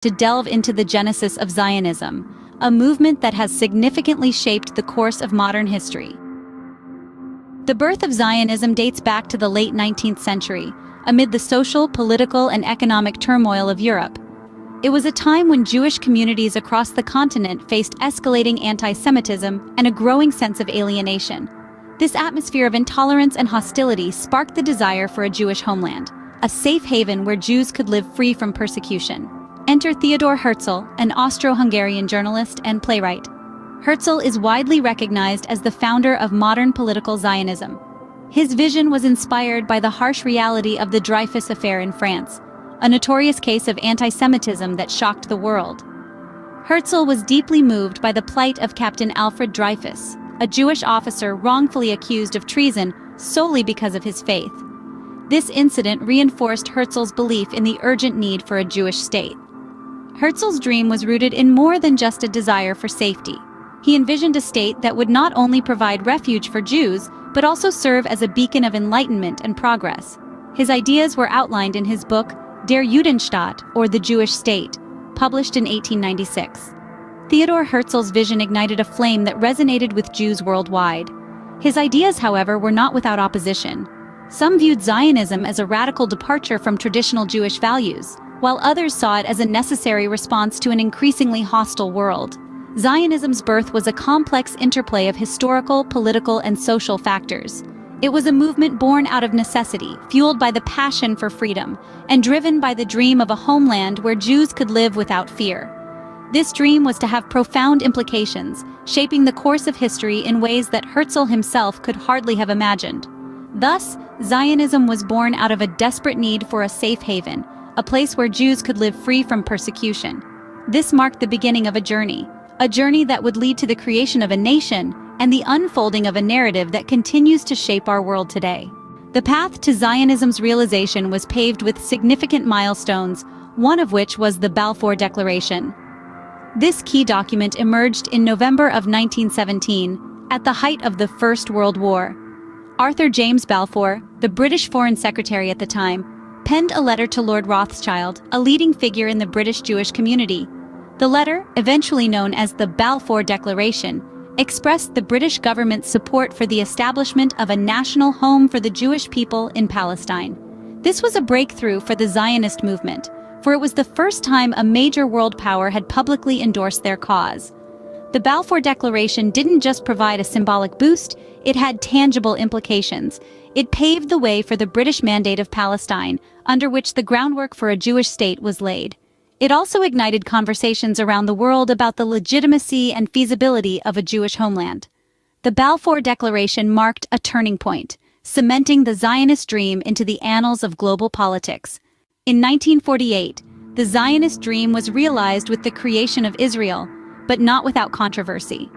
to delve into the genesis of Zionism, a movement that has significantly shaped the course of modern history. The birth of Zionism dates back to the late 19th century, amid the social, political, and economic turmoil of Europe. It was a time when Jewish communities across the continent faced escalating anti-Semitism and a growing sense of alienation. This atmosphere of intolerance and hostility sparked the desire for a Jewish homeland, a safe haven where Jews could live free from persecution. Enter Theodor Herzl, an Austro-Hungarian journalist and playwright. Herzl is widely recognized as the founder of modern political Zionism. His vision was inspired by the harsh reality of the Dreyfus Affair in France, a notorious case of anti-Semitism that shocked the world. Herzl was deeply moved by the plight of Captain Alfred Dreyfus, a Jewish officer wrongfully accused of treason solely because of his faith. This incident reinforced Herzl's belief in the urgent need for a Jewish state. Herzl's dream was rooted in more than just a desire for safety. He envisioned a state that would not only provide refuge for Jews, but also serve as a beacon of enlightenment and progress. His ideas were outlined in his book, Der Judenstaat, or The Jewish State, published in 1896. Theodor Herzl's vision ignited a flame that resonated with Jews worldwide. His ideas, however, were not without opposition. Some viewed Zionism as a radical departure from traditional Jewish values, while others saw it as a necessary response to an increasingly hostile world. Zionism's birth was a complex interplay of historical, political, and social factors. It was a movement born out of necessity, fueled by the passion for freedom, and driven by the dream of a homeland where Jews could live without fear. This dream was to have profound implications, shaping the course of history in ways that Herzl himself could hardly have imagined. Thus, Zionism was born out of a desperate need for a safe haven, a place where Jews could live free from persecution. This marked the beginning of a journey that would lead to the creation of a nation and the unfolding of a narrative that continues to shape our world today. The path to Zionism's realization was paved with significant milestones, one of which was the Balfour Declaration. This key document emerged in November of 1917, at the height of the First World War. Arthur James Balfour, the British Foreign Secretary at the time, penned a letter to Lord Rothschild, a leading figure in the British Jewish community. The letter, eventually known as the Balfour Declaration, expressed the British government's support for the establishment of a national home for the Jewish people in Palestine. This was a breakthrough for the Zionist movement, for it was the first time a major world power had publicly endorsed their cause. The Balfour Declaration didn't just provide a symbolic boost, it had tangible implications. It paved the way for the British Mandate of Palestine, under which the groundwork for a Jewish state was laid. It also ignited conversations around the world about the legitimacy and feasibility of a Jewish homeland. The Balfour Declaration marked a turning point, cementing the Zionist dream into the annals of global politics. In 1948, the Zionist dream was realized with the creation of Israel, but not without controversy.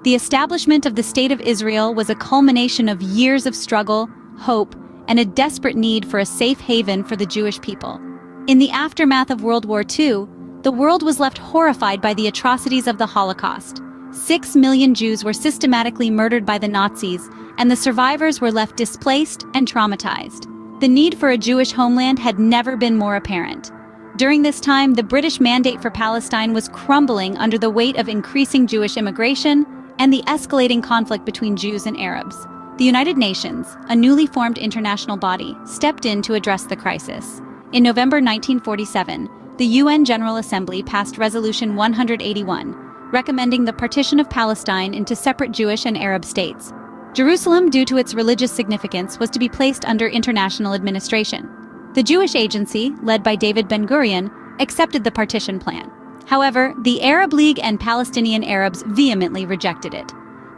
The establishment of the State of Israel was a culmination of years of struggle, hope, and a desperate need for a safe haven for the Jewish people. In the aftermath of World War II, the world was left horrified by the atrocities of the Holocaust. 6 million Jews were systematically murdered by the Nazis, and the survivors were left displaced and traumatized. The need for a Jewish homeland had never been more apparent. During this time, the British Mandate for Palestine was crumbling under the weight of increasing Jewish immigration and the escalating conflict between Jews and Arabs. The United Nations, a newly formed international body, stepped in to address the crisis. In November 1947, the UN General Assembly passed Resolution 181, recommending the partition of Palestine into separate Jewish and Arab states. Jerusalem, due to its religious significance, was to be placed under international administration. The Jewish Agency, led by David Ben-Gurion, accepted the partition plan. However, the Arab League and Palestinian Arabs vehemently rejected it.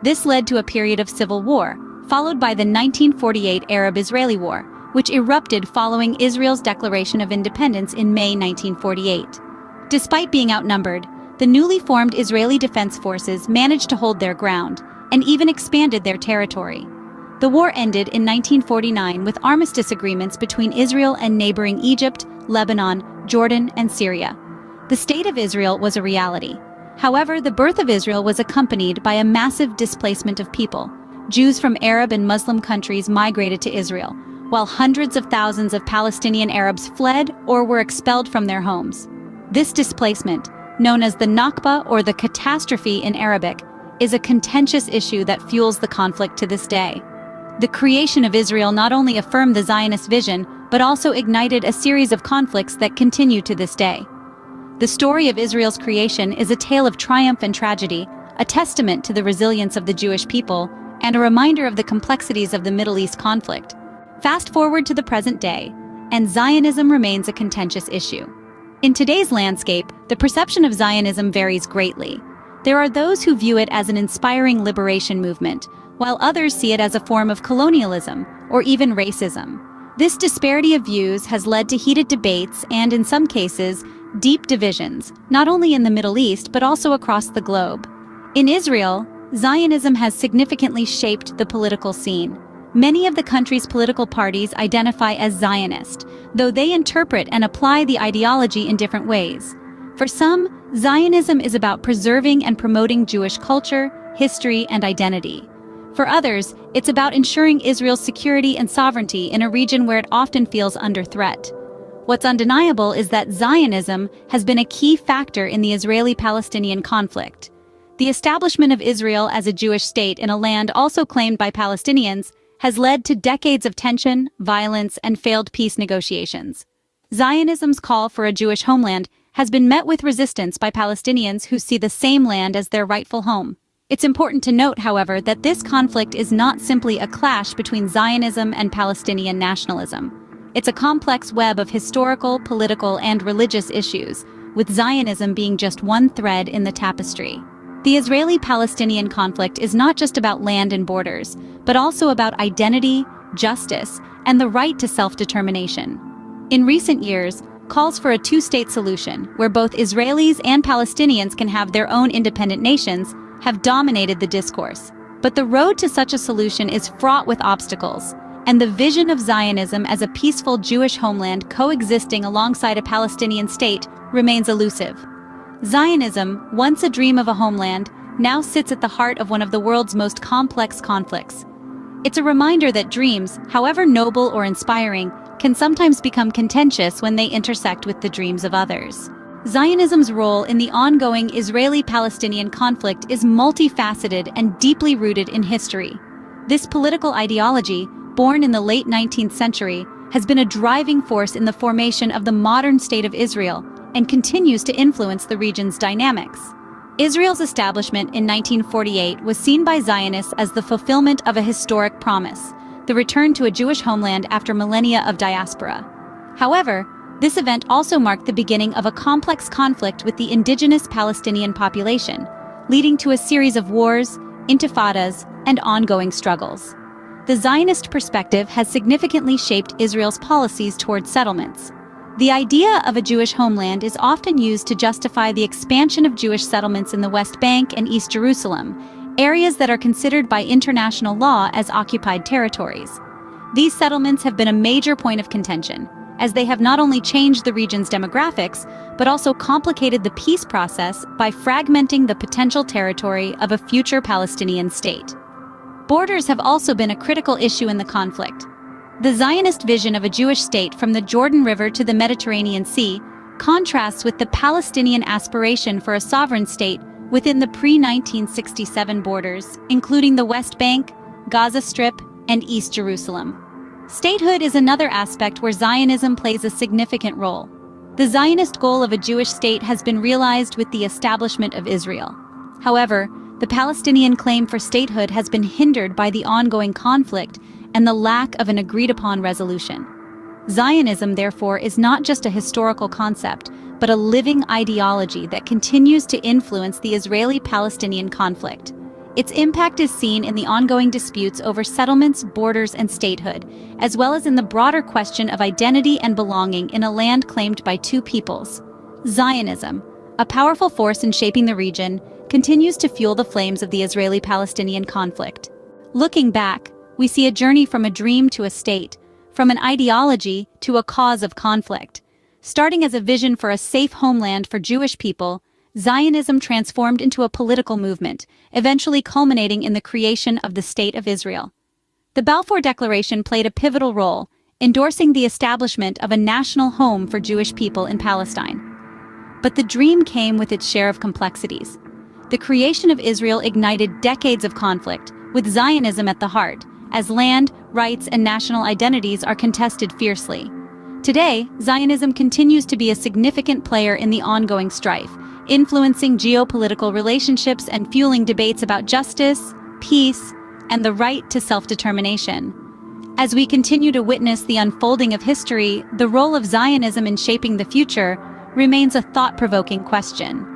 This led to a period of civil war, followed by the 1948 Arab-Israeli War, which erupted following Israel's declaration of independence in May 1948. Despite being outnumbered, the newly formed Israeli Defense Forces managed to hold their ground and even expanded their territory. The war ended in 1949 with armistice agreements between Israel and neighboring Egypt, Lebanon, Jordan, and Syria. The State of Israel was a reality. However, the birth of Israel was accompanied by a massive displacement of people. Jews from Arab and Muslim countries migrated to Israel, while hundreds of thousands of Palestinian Arabs fled or were expelled from their homes. This displacement, known as the Nakba or the catastrophe in Arabic, is a contentious issue that fuels the conflict to this day. The creation of Israel not only affirmed the Zionist vision, but also ignited a series of conflicts that continue to this day. The story of Israel's creation is a tale of triumph and tragedy, a testament to the resilience of the Jewish people, and a reminder of the complexities of the Middle East conflict. Fast forward to the present day, and Zionism remains a contentious issue. In today's landscape, the perception of Zionism varies greatly. There are those who view it as an inspiring liberation movement, while others see it as a form of colonialism or even racism. This disparity of views has led to heated debates and, in some cases, deep divisions, not only in the Middle East but also across the globe. In Israel, Zionism has significantly shaped the political scene. Many of the country's political parties identify as Zionist, though they interpret and apply the ideology in different ways. For some, Zionism is about preserving and promoting Jewish culture, history, and identity. For others, it's about ensuring Israel's security and sovereignty in a region where it often feels under threat. What's undeniable is that Zionism has been a key factor in the Israeli-Palestinian conflict. The establishment of Israel as a Jewish state in a land also claimed by Palestinians has led to decades of tension, violence, and failed peace negotiations. Zionism's call for a Jewish homeland has been met with resistance by Palestinians who see the same land as their rightful home. It's important to note, however, that this conflict is not simply a clash between Zionism and Palestinian nationalism. It's a complex web of historical, political, and religious issues, with Zionism being just one thread in the tapestry. The Israeli-Palestinian conflict is not just about land and borders, but also about identity, justice, and the right to self-determination. In recent years, calls for a two-state solution, where both Israelis and Palestinians can have their own independent nations, have dominated the discourse. But the road to such a solution is fraught with obstacles, and the vision of Zionism as a peaceful Jewish homeland coexisting alongside a Palestinian state remains elusive. Zionism, once a dream of a homeland, now sits at the heart of one of the world's most complex conflicts. It's a reminder that dreams, however noble or inspiring, can sometimes become contentious when they intersect with the dreams of others. Zionism's role in the ongoing Israeli-Palestinian conflict is multifaceted and deeply rooted in history. This political ideology, born in the late 19th century, has been a driving force in the formation of the modern state of Israel and continues to influence the region's dynamics. Israel's establishment in 1948 was seen by Zionists as the fulfillment of a historic promise, the return to a Jewish homeland after millennia of diaspora. However, this event also marked the beginning of a complex conflict with the indigenous Palestinian population, leading to a series of wars, intifadas, and ongoing struggles. The Zionist perspective has significantly shaped Israel's policies toward settlements. The idea of a Jewish homeland is often used to justify the expansion of Jewish settlements in the West Bank and East Jerusalem, areas that are considered by international law as occupied territories. These settlements have been a major point of contention, as they have not only changed the region's demographics, but also complicated the peace process by fragmenting the potential territory of a future Palestinian state. Borders have also been a critical issue in the conflict. The Zionist vision of a Jewish state from the Jordan River to the Mediterranean Sea contrasts with the Palestinian aspiration for a sovereign state within the pre-1967 borders, including the West Bank, Gaza Strip, and East Jerusalem. Statehood is another aspect where Zionism plays a significant role. The Zionist goal of a Jewish state has been realized with the establishment of Israel. However, the Palestinian claim for statehood has been hindered by the ongoing conflict and the lack of an agreed-upon resolution. Zionism, therefore, is not just a historical concept, but a living ideology that continues to influence the Israeli-Palestinian conflict. Its impact is seen in the ongoing disputes over settlements, borders, and statehood, as well as in the broader question of identity and belonging in a land claimed by two peoples. Zionism, a powerful force in shaping the region, continues to fuel the flames of the Israeli-Palestinian conflict. Looking back, we see a journey from a dream to a state, from an ideology to a cause of conflict. Starting as a vision for a safe homeland for Jewish people, Zionism transformed into a political movement, eventually culminating in the creation of the State of Israel. The Balfour Declaration played a pivotal role, endorsing the establishment of a national home for Jewish people in Palestine. But the dream came with its share of complexities. The creation of Israel ignited decades of conflict, with Zionism at the heart, as land, rights, and national identities are contested fiercely. Today, Zionism continues to be a significant player in the ongoing strife, influencing geopolitical relationships and fueling debates about justice, peace, and the right to self-determination. As we continue to witness the unfolding of history, the role of Zionism in shaping the future remains a thought-provoking question.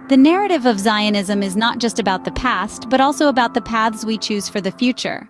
The narrative of Zionism is not just about the past, but also about the paths we choose for the future.